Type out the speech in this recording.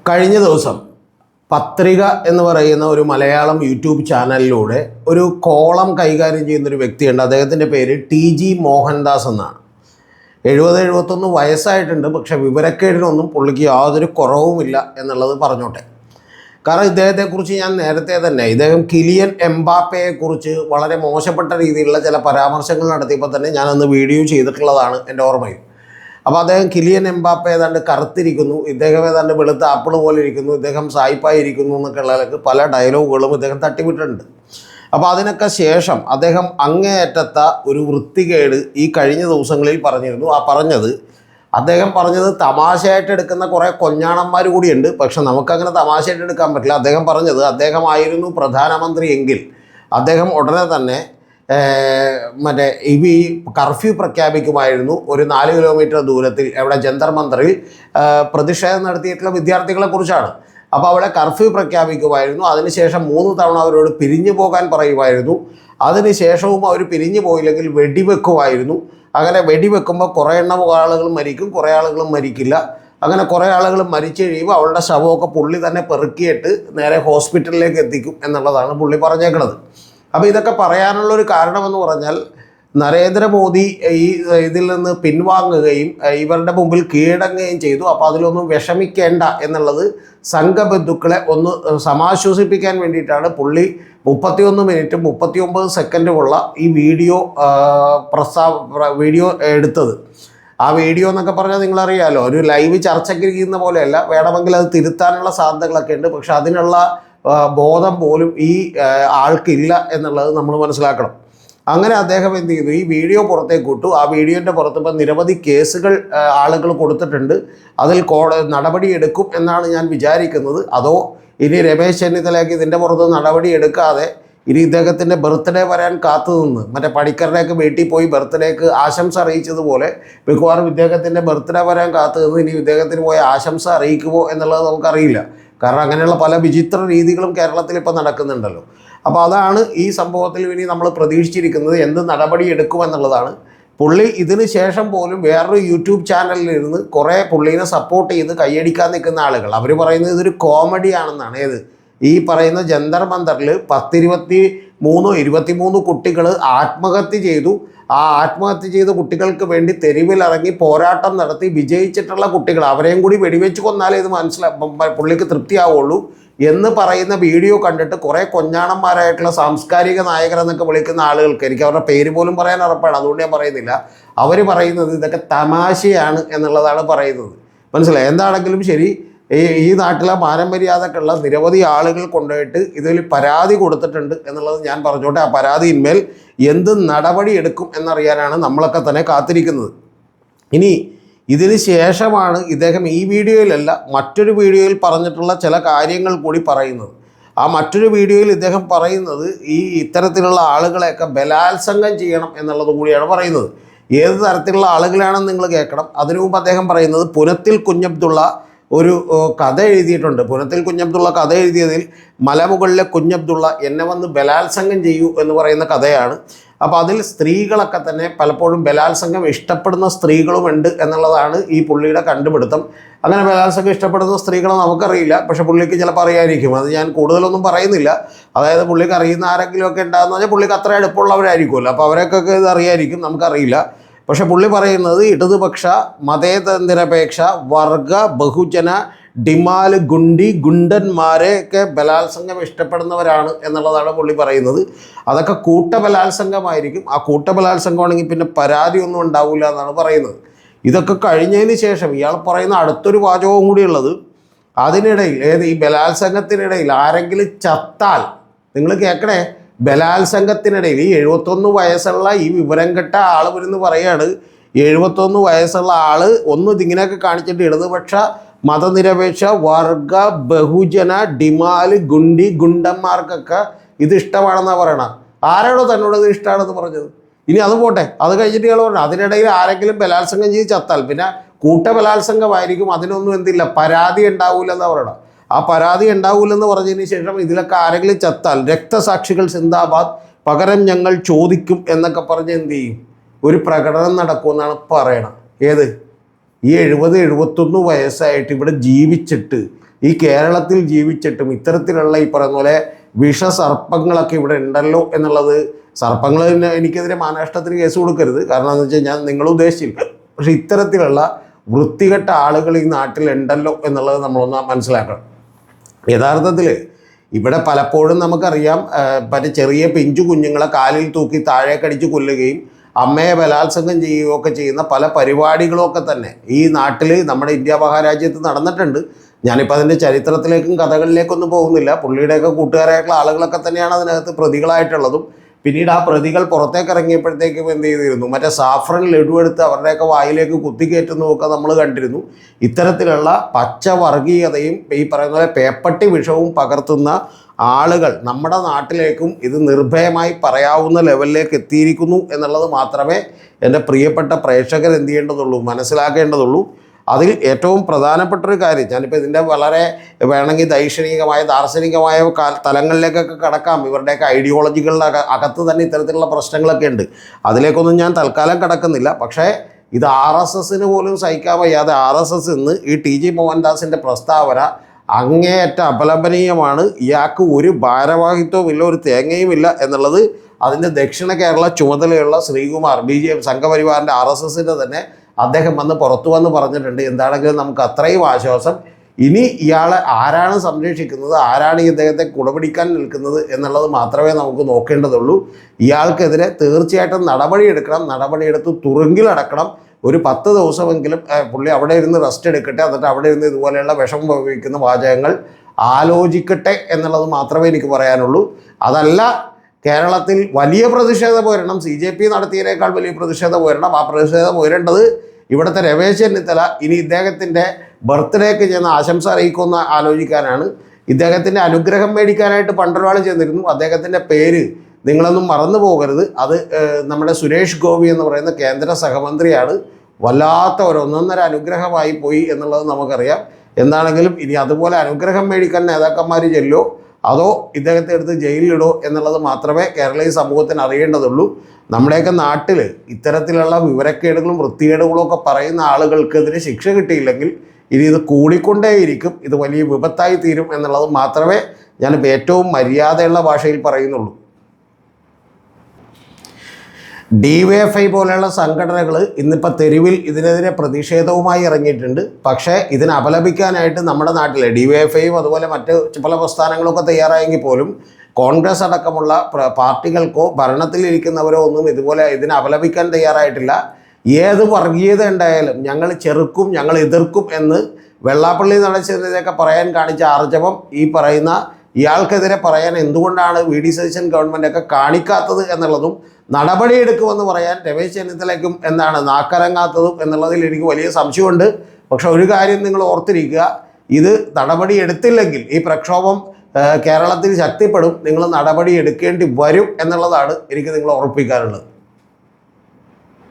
കഴിഞ്ഞ ദിവസം പത്രിക എന്ന് പറയുന്ന ഒരു മലയാളം യൂട്യൂബ് ചാനലിലൂടെ ഒരു കോളം കൈകാര്യം ചെയ്യുന്നൊരു വ്യക്തിയുണ്ട്. അദ്ദേഹത്തിൻ്റെ പേര് TG മോഹൻദാസ് എന്നാണ്. 70-71 വയസ്സായിട്ടുണ്ട്. പക്ഷേ വിവരക്കേടിനൊന്നും പുള്ളിക്ക് യാതൊരു കുറവുമില്ല എന്നുള്ളത് പറഞ്ഞോട്ടെ. കാരണം ഇദ്ദേഹത്തെക്കുറിച്ച് ഞാൻ നേരത്തെ തന്നെ കിലിയൻ എംബാപ്പയെക്കുറിച്ച് വളരെ മോശപ്പെട്ട രീതിയിലുള്ള ചില പരാമർശങ്ങൾ നടത്തിയപ്പോൾ തന്നെ ഞാനന്ന് വീഡിയോ ചെയ്തിട്ടുള്ളതാണ് എൻ്റെ ഓർമ്മയിൽ. അപ്പോൾ അദ്ദേഹം കിലിയൻ എംബാപ്പ ഏതാണ്ട് കറുത്തിരിക്കുന്നു, ഇദ്ദേഹം ഏതാണ്ട് വെളുത്ത ആപ്പിൾ പോലെ ഇരിക്കുന്നു, ഇദ്ദേഹം സായിപ്പായി ഇരിക്കുന്നു എന്നൊക്കെ ഉള്ളതൊക്കെ പല ഡയലോഗുകളും ഇദ്ദേഹം തട്ടിവിട്ടിട്ടുണ്ട്. അപ്പോൾ അതിനൊക്കെ ശേഷം അദ്ദേഹം അങ്ങേയറ്റത്ത ഒരു വൃത്തികേട് ഈ കഴിഞ്ഞ ദിവസങ്ങളിൽ പറഞ്ഞിരുന്നു. അദ്ദേഹം പറഞ്ഞത് തമാശയായിട്ട് എടുക്കുന്ന കുറേ കൊഞ്ഞാണന്മാർ കൂടിയുണ്ട്. പക്ഷെ നമുക്കങ്ങനെ തമാശയായിട്ട് എടുക്കാൻ പറ്റില്ല. അദ്ദേഹം പറഞ്ഞത് അദ്ദേഹമായിരുന്നു പ്രധാനമന്ത്രി എങ്കിൽ അദ്ദേഹം ഉടനെ തന്നെ ഈ കർഫ്യൂ പ്രഖ്യാപിക്കുമായിരുന്നു. ഒരു 4 കിലോമീറ്റർ ദൂരത്തിൽ എവിടെ ജന്തർ മന്ദറിൽ പ്രതിഷേധം നടത്തിയിട്ടുള്ള വിദ്യാർത്ഥികളെ കുറിച്ചാണ്. അപ്പോൾ അവിടെ കർഫ്യൂ പ്രഖ്യാപിക്കുമായിരുന്നു. അതിനുശേഷം 3 തവണ അവരോട് പിരിഞ്ഞു പോകാൻ പറയുമായിരുന്നു. അതിനുശേഷവും അവർ പിരിഞ്ഞു പോയില്ലെങ്കിൽ വെടിവെക്കുമായിരുന്നു. അങ്ങനെ വെടിവെക്കുമ്പോൾ കുറേ എണ്ണം ആളുകൾ മരിക്കും, കുറേ ആളുകൾ മരിക്കില്ല. അങ്ങനെ കുറേ ആളുകൾ മരിച്ചു കഴിയുമ്പോൾ അവളുടെ ശവമൊക്കെ പുള്ളി തന്നെ പെറുക്കിയിട്ട് നേരെ ഹോസ്പിറ്റലിലേക്ക് എത്തിക്കും എന്നുള്ളതാണ് പുള്ളി പറഞ്ഞേക്കുന്നത്. അപ്പോൾ ഇതൊക്കെ പറയാനുള്ളൊരു കാരണമെന്ന് പറഞ്ഞാൽ നരേന്ദ്രമോദി ഇതിൽ നിന്ന് പിൻവാങ്ങുകയും ഇവരുടെ മുമ്പിൽ കീഴടങ്ങുകയും ചെയ്തു. അപ്പോൾ അതിലൊന്നും വിഷമിക്കേണ്ട എന്നുള്ളത് സംഘബന്ധുക്കളെ ഒന്ന് സമാശ്വസിപ്പിക്കാൻ വേണ്ടിയിട്ടാണ് പുള്ളി 31 മിനിറ്റും 39 സെക്കൻഡുമുള്ള ഈ വീഡിയോ എടുത്തത്. ആ വീഡിയോ എന്നൊക്കെ പറഞ്ഞാൽ നിങ്ങളറിയാമല്ലോ, ഒരു ലൈവ് ചർച്ചയ്ക്ക് ഇരിക്കുന്ന പോലെയല്ല. വേണമെങ്കിൽ അത് തിരുത്താനുള്ള സാധ്യതകളൊക്കെ ഉണ്ട്. പക്ഷെ അതിനുള്ള ബോധം പോലും ഈ ആൾക്കില്ല എന്നുള്ളത് നമ്മൾ മനസ്സിലാക്കണം. അങ്ങനെ അദ്ദേഹം എന്ത് ചെയ്തു, ഈ വീഡിയോ പുറത്തേക്ക് വിട്ടു. ആ വീഡിയോൻ്റെ പുറത്തിപ്പോൾ നിരവധി കേസുകൾ ആളുകൾ കൊടുത്തിട്ടുണ്ട്. അതിൽ നടപടി എടുക്കും എന്നാണ് ഞാൻ വിചാരിക്കുന്നത്. അതോ ഇനി രമേശ് ചെന്നിത്തലയ്ക്ക് ഇതിൻ്റെ പുറത്ത് നടപടി എടുക്കാതെ ഇനി ഇദ്ദേഹത്തിൻ്റെ ബർത്ത്ഡേ വരാൻ കാത്തു നിന്ന് മറ്റേ പണിക്കരുടെയൊക്കെ വീട്ടിൽ പോയി ബർത്ത്ഡേക്ക് ആശംസ അറിയിച്ചതുപോലെ മിക്കവാറും ഇദ്ദേഹത്തിൻ്റെ ബർത്ത്ഡേ വരാൻ കാത്തു നിന്ന് ഇനി ഇദ്ദേഹത്തിന് പോയി ആശംസ അറിയിക്കുമോ എന്നുള്ളത് നമുക്കറിയില്ല. കാരണം അങ്ങനെയുള്ള പല വിചിത്ര രീതികളും കേരളത്തിൽ ഇപ്പോൾ നടക്കുന്നുണ്ടല്ലോ. അപ്പോൾ അതാണ് ഈ സംഭവത്തിൽ ഇനി നമ്മൾ പ്രതീക്ഷിച്ചിരിക്കുന്നത്. എന്ത് നടപടി എടുക്കുമെന്നുള്ളതാണ്. പുള്ളി ഇതിന് ശേഷം പോലും വേറൊരു യൂട്യൂബ് ചാനലിലിരുന്ന് കുറേ പുള്ളീനെ സപ്പോർട്ട് ചെയ്ത് കൈയടിക്കാൻ നിൽക്കുന്ന ആളുകൾ അവർ പറയുന്നത് ഇതൊരു കോമഡിയാണെന്നാണ്. ഈ പറയുന്ന ജന്തർ മന്ദറിൽ 23 കുട്ടികൾ ആത്മഹത്യ ചെയ്തു. ആ ആത്മഹത്യ ചെയ്ത കുട്ടികൾക്ക് വേണ്ടി തെരുവിലിറങ്ങി പോരാട്ടം നടത്തി വിജയിച്ചിട്ടുള്ള കുട്ടികൾ, അവരെയും കൂടി വെടിവെച്ച് കൊന്നാലേ ഇത് പുള്ളിക്ക് തൃപ്തിയാവുള്ളൂ എന്ന് പറയുന്ന വീഡിയോ കണ്ടിട്ട് കുറേ കൊഞ്ഞാണന്മാരായിട്ടുള്ള സാംസ്കാരിക നായകരെന്നൊക്കെ വിളിക്കുന്ന ആളുകൾക്ക്, എനിക്ക് അവരുടെ പേര് പോലും പറയാൻ ഉറപ്പാണ്, അതുകൊണ്ട് ഞാൻ പറയുന്നില്ല, അവർ പറയുന്നത് ഇതൊക്കെ തമാശയാണ് എന്നുള്ളതാണ് പറയുന്നത്. മനസ്സിലായി? എന്താണെങ്കിലും ശരി, ഈ നാട്ടിലെ പാരമ്പര്യാതൊക്കെയുള്ള നിരവധി ആളുകൾ കൊണ്ടുപോയിട്ട് ഇതിൽ പരാതി കൊടുത്തിട്ടുണ്ട് എന്നുള്ളത് ഞാൻ പറഞ്ഞോട്ടെ. ആ പരാതിയിന്മേൽ എന്ത് നടപടി എടുക്കും എന്നറിയാനാണ് നമ്മളൊക്കെ തന്നെ കാത്തിരിക്കുന്നത്. ഇനി ഇതിന് ശേഷമാണ് ഇദ്ദേഹം ഈ വീഡിയോയിലല്ല മറ്റൊരു വീഡിയോയിൽ പറഞ്ഞിട്ടുള്ള ചില കാര്യങ്ങൾ കൂടി പറയുന്നത്. ആ മറ്റൊരു വീഡിയോയിൽ ഇദ്ദേഹം പറയുന്നത് ഇത്തരത്തിലുള്ള ആളുകളെയൊക്കെ ബലാത്സംഗം ചെയ്യണം എന്നുള്ളത് കൂടിയാണ് പറയുന്നത്. ഏത് തരത്തിലുള്ള ആളുകളാണെന്ന് നിങ്ങൾ കേൾക്കണം. അതിനു മുമ്പ് അദ്ദേഹം പറയുന്നത് പുനത്തിൽ കുഞ്ഞബ്ദുള്ള ഒരു കഥ എഴുതിയിട്ടുണ്ട്. പുനത്തിൽ കുഞ്ഞബ്ദുള്ള കഥ എഴുതിയതിൽ മലമുകളിലെ കുഞ്ഞബ്ദുള്ള എന്നെ വന്ന് ബലാത്സംഗം ചെയ്യൂ എന്ന് പറയുന്ന കഥയാണ്. അപ്പോൾ അതിൽ സ്ത്രീകളൊക്കെ തന്നെ പലപ്പോഴും ബലാത്സംഗം ഇഷ്ടപ്പെടുന്ന സ്ത്രീകളുമുണ്ട് എന്നുള്ളതാണ് ഈ പുള്ളിയുടെ കണ്ടുപിടുത്തം. അങ്ങനെ ബലാത്സംഗം ഇഷ്ടപ്പെടുന്ന സ്ത്രീകളെ നമുക്കറിയില്ല, പക്ഷെ പുള്ളിക്ക് ചിലപ്പോൾ അറിയായിരിക്കും. അത് ഞാൻ കൂടുതലൊന്നും പറയുന്നില്ല. അതായത് പുള്ളിക്ക് അറിയുന്ന ആരെങ്കിലുമൊക്കെ ഉണ്ടാകുന്ന പറഞ്ഞാൽ പുള്ളിക്ക് അത്ര അടുപ്പമുള്ളവരായിരിക്കുമല്ലോ. അപ്പോൾ അവരൊക്കെ ഇത് അറിയായിരിക്കും, നമുക്കറിയില്ല. പക്ഷെ പുള്ളി പറയുന്നത് ഇടതുപക്ഷ മതേതരനിരപേക്ഷ വർഗ ബഹുജന ഡിമാല് ഗുണ്ടന്മാരെയൊക്കെ ബലാത്സംഗം ഇഷ്ടപ്പെടുന്നവരാണ് എന്നുള്ളതാണ് പുള്ളി പറയുന്നത്. അതൊക്കെ കൂട്ടബലാത്സംഗമായിരിക്കും. ആ കൂട്ടബലാത്സംഗമാണെങ്കിൽ പിന്നെ പരാതിയൊന്നും ഉണ്ടാവില്ല എന്നാണ് പറയുന്നത്. ഇതൊക്കെ കഴിഞ്ഞതിന് ശേഷം ഇയാൾ പറയുന്ന അടുത്തൊരു വാചകവും കൂടിയുള്ളത്, അതിനിടയിൽ ഈ ബലാത്സംഗത്തിനിടയിൽ ആരെങ്കിലും ചത്താൽ, നിങ്ങൾ കേൾക്കണേ, ബലാത്സംഗത്തിനിടയിൽ 71 വയസ്സുള്ള ഈ വിവരം കെട്ട ആൾ വരുന്ന് പറയാണ്, 71 വയസ്സുള്ള ആൾ ഒന്ന് ഇതിങ്ങനെയൊക്കെ കാണിച്ചിട്ട് ഇടതുപക്ഷ മതനിരപേക്ഷ വർഗ ബഹുജന ഡിമാല് ഗുണ്ടന്മാർക്കൊക്കെ ഇത് ഇഷ്ടമാണെന്നാണ് പറയണത്. ആരാണോ തന്നോട് ഇത് ഇഷ്ടമാണെന്ന് പറഞ്ഞത്? ഇനി അത് പോട്ടെ, അത് കഴിഞ്ഞിട്ട് ഇയാൾ പറഞ്ഞു അതിനിടയിൽ ആരെങ്കിലും ബലാത്സംഗം ചെയ്ത് ചത്താൽ പിന്നെ കൂട്ടബലാത്സംഗമായിരിക്കും, അതിനൊന്നും എന്തില്ല, പരാതി ഉണ്ടാവില്ലെന്നാണ് പറയണം. ആ പരാതി ഉണ്ടാവില്ലെന്ന് പറഞ്ഞതിന് ശേഷം ഇതിലൊക്കെ ആരെങ്കിലും ചത്താൽ രക്തസാക്ഷികൾ സിന്ദാബാദ്, പകരം ഞങ്ങൾ ചോദിക്കും എന്നൊക്കെ പറഞ്ഞ് എന്ത് ചെയ്യും, ഒരു പ്രകടനം നടക്കുമെന്നാണ് പറയണം. ഈ 70-71 വയസ്സായിട്ട് ഇവിടെ ജീവിച്ചിട്ട്, ഈ കേരളത്തിൽ ജീവിച്ചിട്ടും ഇത്തരത്തിലുള്ള ഈ പറയുന്ന പോലെ വിഷസർപ്പങ്ങളൊക്കെ ഇവിടെ ഉണ്ടല്ലോ എന്നുള്ളത്, സർപ്പങ്ങൾ എനിക്കെതിരെ മാനനഷ്ടത്തിന് കേസ് കൊടുക്കരുത്, കാരണം എന്ന് വെച്ച് കഴിഞ്ഞാൽ നിങ്ങൾ ഉദ്ദേശിച്ചില്ല, പക്ഷെ ഇത്തരത്തിലുള്ള വൃത്തികെട്ട ആളുകൾ ഈ നാട്ടിലുണ്ടല്ലോ എന്നുള്ളത് നമ്മളൊന്ന് മനസ്സിലാക്കണം. യഥാർത്ഥത്തിൽ ഇവിടെ പലപ്പോഴും നമുക്കറിയാം, മറ്റേ ചെറിയ പിഞ്ചു കുഞ്ഞുങ്ങളെ കാലിൽ തൂക്കി താഴേക്കടിച്ച് കൊല്ലുകയും അമ്മയെ ബലാത്സംഗം ചെയ്യുകയൊക്കെ ചെയ്യുന്ന പല പരിപാടികളൊക്കെ തന്നെ ഈ നാട്ടിൽ നമ്മുടെ ഇന്ത്യ മഹാരാജ്യത്ത് നടന്നിട്ടുണ്ട്. ഞാനിപ്പോൾ അതിൻ്റെ ചരിത്രത്തിലേക്കും കഥകളിലേക്കൊന്നും പോകുന്നില്ല. പുള്ളിയുടെയൊക്കെ കൂട്ടുകാരായിട്ടുള്ള ആളുകളൊക്കെ തന്നെയാണ് അതിനകത്ത് പ്രതികളായിട്ടുള്ളതും. പിന്നീട് ആ പ്രതികൾ പുറത്തേക്ക് ഇറങ്ങിയപ്പോഴത്തേക്കും എന്ത് ചെയ്തിരുന്നു, മറ്റേ സാഫ്രൻ ലഡു എടുത്ത് അവരുടെയൊക്കെ വായിലേക്ക് കുത്തിക്കയറ്റുന്നതൊക്കെ നമ്മൾ കണ്ടിരുന്നു. ഇത്തരത്തിലുള്ള പച്ച വർഗീയതയും ഈ പറയുന്ന പോലെ പേപ്പട്ടി വിഷവും പകർത്തുന്ന ആളുകൾ നമ്മുടെ നാട്ടിലേക്കും ഇത് നിർഭയമായി പറയാവുന്ന ലെവലിലേക്ക് എത്തിയിരിക്കുന്നു എന്നുള്ളത് മാത്രമേ എൻ്റെ പ്രിയപ്പെട്ട പ്രേക്ഷകർ എന്ത് ചെയ്യേണ്ടതുള്ളൂ, മനസ്സിലാക്കേണ്ടതുള്ളൂ. അതിൽ ഏറ്റവും പ്രധാനപ്പെട്ടൊരു കാര്യം, ഞാനിപ്പോൾ ഇതിൻ്റെ വളരെ വേണമെങ്കിൽ ദൈക്ഷണികമായ ദാർശനികമായ തലങ്ങളിലേക്കൊക്കെ കടക്കാം. ഇവരുടെയൊക്കെ ഐഡിയോളജികളുടെ അകത്ത് തന്നെ ഇത്തരത്തിലുള്ള പ്രശ്നങ്ങളൊക്കെ ഉണ്ട്. അതിലേക്കൊന്നും ഞാൻ തൽക്കാലം കടക്കുന്നില്ല. പക്ഷേ ഇത് RSSന് പോലും സഹിക്കാൻ വയ്യാതെ RSS ഇന്ന് ഈ TG മോഹൻദാസിൻ്റെ പ്രസ്താവന അങ്ങേയറ്റ അപലപനീയമാണ്. ഇയാൾക്ക് ഒരു ഭാരവാഹിത്വമില്ല, ഒരു തേങ്ങയുമില്ല എന്നുള്ളത് അതിൻ്റെ ദക്ഷിണ കേരള ചുമതലയുള്ള ശ്രീകുമാർ സംഘപരിവാറിൻ്റെ RSSൻ്റെ തന്നെ അദ്ദേഹം പുറത്തു വന്ന് പറഞ്ഞിട്ടുണ്ട്. എന്താണെങ്കിലും നമുക്ക് അത്രയും ആശ്വാസം. ഇനി ഇയാളെ ആരാണ് സംരക്ഷിക്കുന്നത്, ആരാണ് ഈ ഇദ്ദേഹത്തെ കുടപിടിക്കാൻ നിൽക്കുന്നത് എന്നുള്ളത് മാത്രമേ നമുക്ക് നോക്കേണ്ടതുള്ളൂ. ഇയാൾക്കെതിരെ തീർച്ചയായിട്ടും നടപടിയെടുക്കണം. നടപടിയെടുത്ത് തുറുങ്കിലടക്കണം. ഒരു 10 ദിവസമെങ്കിലും പുള്ളി അവിടെ ഇരുന്ന് റെസ്റ്റ് എടുക്കട്ടെ. എന്നിട്ട് അവിടെ ഇരുന്ന് ഇതുപോലെയുള്ള വിഷം ഉപയോഗിക്കുന്ന വാചകങ്ങൾ ആലോചിക്കട്ടെ എന്നുള്ളത് മാത്രമേ എനിക്ക് പറയാനുള്ളൂ. അതല്ല, കേരളത്തിൽ വലിയ പ്രതിഷേധം ഉയരണം, CJP നടത്തിയതിനേക്കാൾ വലിയ പ്രതിഷേധം ഉയരണം. ആ പ്രതിഷേധം ഉയരേണ്ടത് ഇവിടുത്തെ രമേശ് ചെന്നിത്തല ഇനി ഇദ്ദേഹത്തിൻ്റെ ബർത്ത്ഡേക്ക് ചെന്ന് ആശംസ അറിയിക്കുമെന്ന് ആലോചിക്കാനാണ്. ഇദ്ദേഹത്തിൻ്റെ അനുഗ്രഹം മേടിക്കാനായിട്ട് പണ്ടൊരാൾ ചെന്നിരുന്നു. അദ്ദേഹത്തിൻ്റെ പേര് നിങ്ങളൊന്നും മറന്നു പോകരുത്. അത് നമ്മുടെ സുരേഷ് ഗോപി എന്ന് പറയുന്ന കേന്ദ്ര സഹമന്ത്രിയാണ്. വല്ലാത്ത ഒന്നൊന്നര അനുഗ്രഹമായി പോയി എന്നുള്ളത് നമുക്കറിയാം. എന്താണെങ്കിലും ഇനി അതുപോലെ അനുഗ്രഹം മേടിക്കാൻ നേതാക്കന്മാർ ചെല്ലോ അതോ ഇദ്ദേഹത്തെ എടുത്ത് ജയിലിലിടോ എന്നുള്ളത് മാത്രമേ കേരളീയ സമൂഹത്തിന് അറിയേണ്ടതുള്ളൂ. നമ്മുടെയൊക്കെ നാട്ടിൽ ഇത്തരത്തിലുള്ള വിവരക്കേടുകളും വൃത്തികേടുകളും ഒക്കെ പറയുന്ന ആളുകൾക്കെതിരെ ശിക്ഷ കിട്ടിയില്ലെങ്കിൽ ഇനി ഇത് കൂടിക്കൊണ്ടേയിരിക്കും. ഇത് വലിയ വിപത്തായി തീരും എന്നുള്ളത് മാത്രമേ ഞാനിപ്പോൾ ഏറ്റവും മര്യാദയുള്ള ഭാഷയിൽ പറയുന്നുള്ളൂ. DYFI പോലെയുള്ള സംഘടനകൾ ഇന്നിപ്പോൾ തെരുവിൽ ഇതിനെതിരെ പ്രതിഷേധവുമായി ഇറങ്ങിയിട്ടുണ്ട്. പക്ഷേ ഇതിനെ അപലപിക്കാനായിട്ട് നമ്മുടെ നാട്ടിലെ DYFIയും അതുപോലെ മറ്റ് പല പ്രസ്ഥാനങ്ങളൊക്കെ തയ്യാറായെങ്കിൽ പോലും കോൺഗ്രസ് അടക്കമുള്ള പാർട്ടികൾക്കോ ഭരണത്തിലിരിക്കുന്നവരോ ഒന്നും ഇതുപോലെ ഇതിനെ അപലപിക്കാൻ തയ്യാറായിട്ടില്ല. ഏത് വർഗീയത ഉണ്ടായാലും ഞങ്ങൾ ചെറുക്കും, ഞങ്ങൾ എതിർക്കും എന്ന് വെള്ളാപ്പള്ളി നടച്ചതിനെതിരെയൊക്കെ പറയാൻ കാണിച്ച ആർജവം ഈ പറയുന്ന ഇയാൾക്കെതിരെ പറയാൻ എന്തുകൊണ്ടാണ് VD സതീശൻ ഗവൺമെൻറ്റൊക്കെ കാണിക്കാത്തത് എന്നുള്ളതും നടപടിയെടുക്കുമെന്ന് പറയാൻ രമേശ് ചെന്നിത്തലയ്ക്കും നാക്കരങ്ങാത്തതും എന്നുള്ളതിൽ എനിക്ക് വലിയ സംശയമുണ്ട്. പക്ഷെ ഒരു കാര്യം നിങ്ങൾ ഓർത്തിരിക്കുക, ഇത് നടപടിയെടുത്തില്ലെങ്കിൽ ഈ പ്രക്ഷോഭം കേരളത്തിൽ ശക്തിപ്പെടും. നിങ്ങൾ നടപടി എടുക്കേണ്ടി വരും എന്നുള്ളതാണ് എനിക്ക് നിങ്ങളെ ഓർപ്പിക്കാനുള്ളത്.